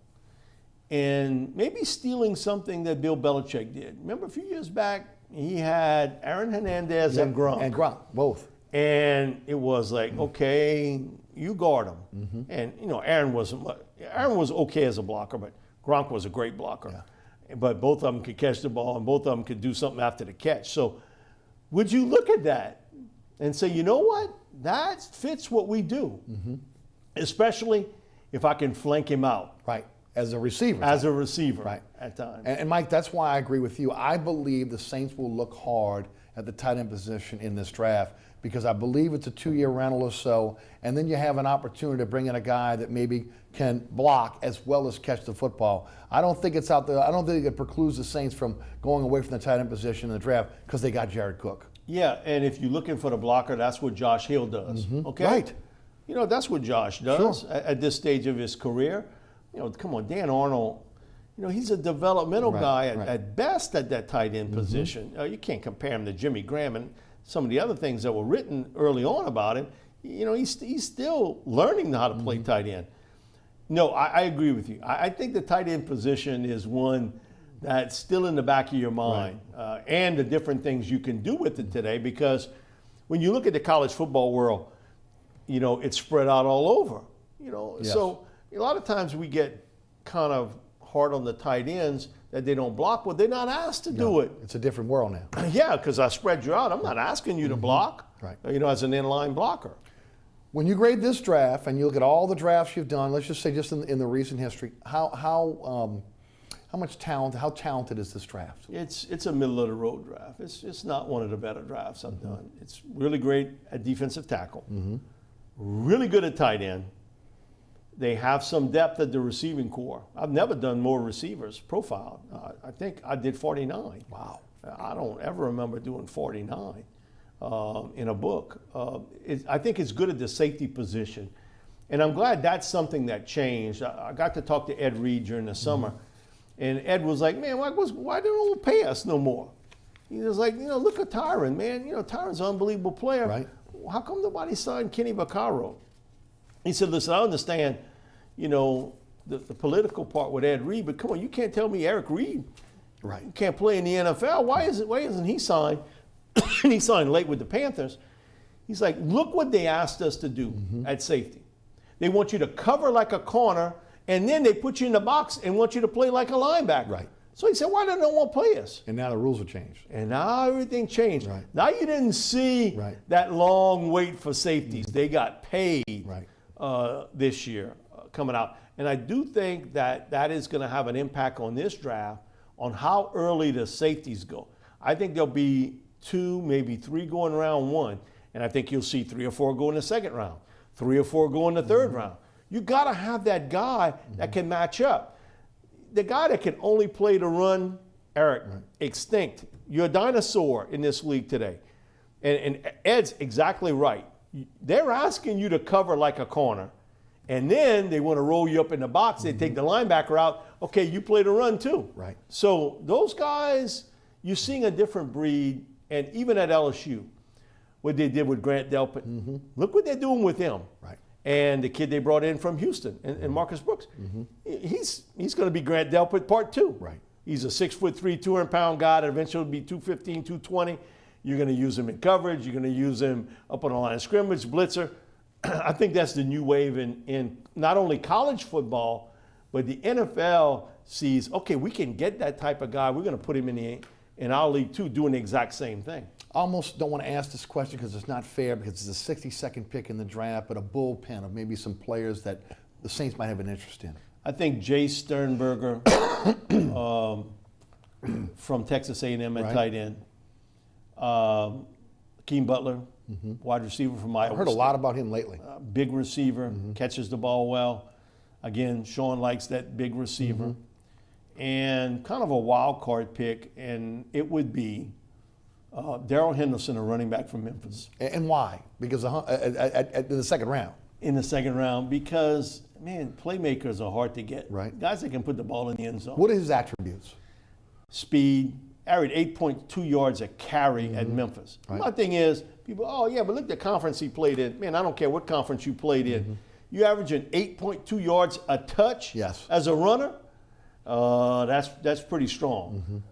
and maybe stealing something that Bill Belichick did. Remember a few years back, he had Aaron Hernandez and Gronk. And Gronk, both. And it was like, okay, you guard him. And, you know, Aaron was okay as a blocker, but Gronk was a great blocker. But both of them could catch the ball, and both of them could do something after the catch. So would you look at that and say, you know what? That fits what we do, especially if I can flank him out. Right. As a receiver. Right. At times. And Mike, that's why I agree with you. I believe the Saints will look hard at the tight end position in this draft, because I believe it's a 2-year rental or so, and then you have an opportunity to bring in a guy that maybe can block as well as catch the football. I don't think it's out there. I don't think it precludes the Saints from going away from the tight end position in the draft because they got Jared Cook. Yeah, and if you're looking for the blocker, that's what Josh Hill does. Okay? Right. You know, that's what Josh does at this stage of his career. You know, come on, Dan Arnold, you know, he's a developmental guy at best at that tight end position. You can't compare him to Jimmy Graham and some of the other things that were written early on about him. You know, he's still learning how to play tight end. No, I agree with you. I think the tight end position is one that's still in the back of your mind, and the different things you can do with it today, because when you look at the college football world, you know, it's spread out all over. You know, so a lot of times we get kind of hard on the tight ends that they don't block. Well, they're not asked to do it. It's a different world now. Yeah, because I spread you out. I'm not asking you to block, Right. You know, as an inline blocker. When you grade this draft and you look at all the drafts you've done, let's just say just in the recent history, how much talent, how talented is this draft? It's a middle of the road draft. It's not one of the better drafts I've done. It's really great at defensive tackle, really good at tight end. They have some depth at the receiving core. I've never done more receivers profiled. I think I did 49. Wow. I don't ever remember doing 49 in a book. I think it's good at the safety position. And I'm glad that's something that changed. I got to talk to Ed Reed during the summer. And Ed was like, man, why don't they pay us no more? He was like, you know, look at Tyron, man. You know, Tyron's an unbelievable player. Right. How come nobody signed Kenny Vaccaro? He said, listen, I understand, you know, the political part with Ed Reed, but come on, you can't tell me Eric Reed can't play in the NFL. Why isn't he signed? And he signed late with the Panthers. He's like, look what they asked us to do at safety. They want you to cover like a corner, and then they put you in the box and want you to play like a linebacker. Right. So he said, why don't they want to play us? And now the rules have changed. And now everything changed. Right. Now you didn't see that long wait for safeties. They got paid this year coming out. And I do think that is going to have an impact on this draft on how early the safeties go. I think there'll be 2, maybe 3 going round 1. And I think you'll see 3 or 4 go in the second round, 3 or 4 go in the third round. You got to have that guy that can match up. The guy that can only play the run, Eric, extinct. You're a dinosaur in this league today. And Ed's exactly right. They're asking you to cover like a corner, and then they want to roll you up in the box. They take the linebacker out. Okay, you play the run too. Right. So those guys, you're seeing a different breed. And even at LSU, what they did with Grant Delpit, look what they're doing with him. Right. And the kid they brought in from Houston, and Marcus Brooks, he's going to be Grant Delpit part 2. Right. He's a 6'3", 200-pound guy that eventually will be 215, 220. You're going to use him in coverage. You're going to use him up on the line of scrimmage, blitzer. I think that's the new wave in not only college football, but the NFL sees, okay, we can get that type of guy. We're going to put him in our league too, doing the exact same thing. I almost don't want to ask this question because it's not fair, because it's a 62nd pick in the draft, but a bullpen of maybe some players that the Saints might have an interest in. I think Jay Sternberger from Texas A&M at tight end. Keem Butler, wide receiver from Iowa I've heard a State. lot about him lately. Big receiver, catches the ball well. Again, Sean likes that big receiver. And kind of a wild card pick, and it would be Darrell Henderson, a running back from Memphis. And why? Because in the second round. In the second round, because, man, playmakers are hard to get. Right. Guys that can put the ball in the end zone. What are his attributes? Speed, averaged 8.2 yards a carry at Memphis. Right. My thing is, people, oh yeah, but look at the conference he played in. Man, I don't care what conference you played in. You averaging 8.2 yards a touch as a runner. That's pretty strong.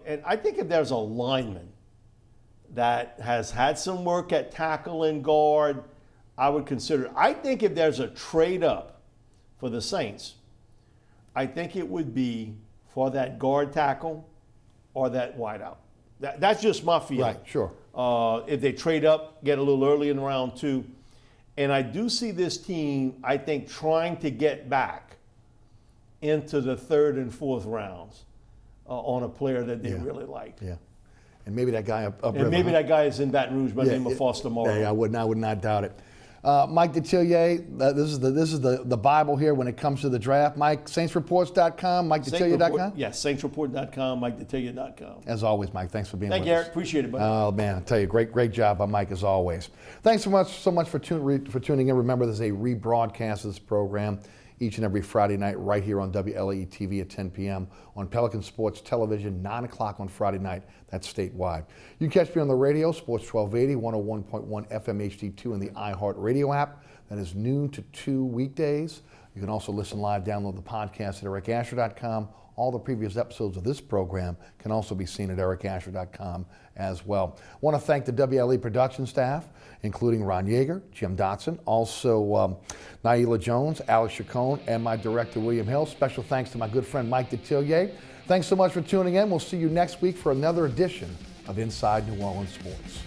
And I think if there's a lineman that has had some work at tackle and guard, I would consider it. I think if there's a trade up for the Saints, I think it would be for that guard tackle or that wideout. That's just my feeling. Right, sure. If they trade up, get a little early in round 2. And I do see this team, I think, trying to get back into the 3rd and 4th rounds on a player that they really like. Yeah. And maybe that guy up And maybe that guy is in Baton Rouge by the name of Foster Morrow. Yeah, I would not doubt it. Mike Detillier, this is the Bible here when it comes to the draft. Mike, SaintsReports.com, MikeDetillier.com? Yes, SaintsReport.com, MikeDetillier.com. As always, Mike, thanks for being Thank with you, us. Eric. Appreciate it, buddy. Oh, man, I tell you, great job by Mike as always. Thanks so much for tuning in. Remember, there's a rebroadcast of this program each and every Friday night right here on WLAE-TV at 10 p.m. on Pelican Sports Television, 9 o'clock on Friday night. That's statewide. You can catch me on the radio, Sports 1280, 101.1 FM HD2 and the iHeart Radio app. That is noon to 2 weekdays. You can also listen live, download the podcast at ericasher.com. All the previous episodes of this program can also be seen at ericasher.com as well. I want to thank the WLE production staff, including Ron Yeager, Jim Dotson, also Naila Jones, Alex Chacon, and my director, William Hill. Special thanks to my good friend, Mike Detillier. Thanks so much for tuning in. We'll see you next week for another edition of Inside New Orleans Sports.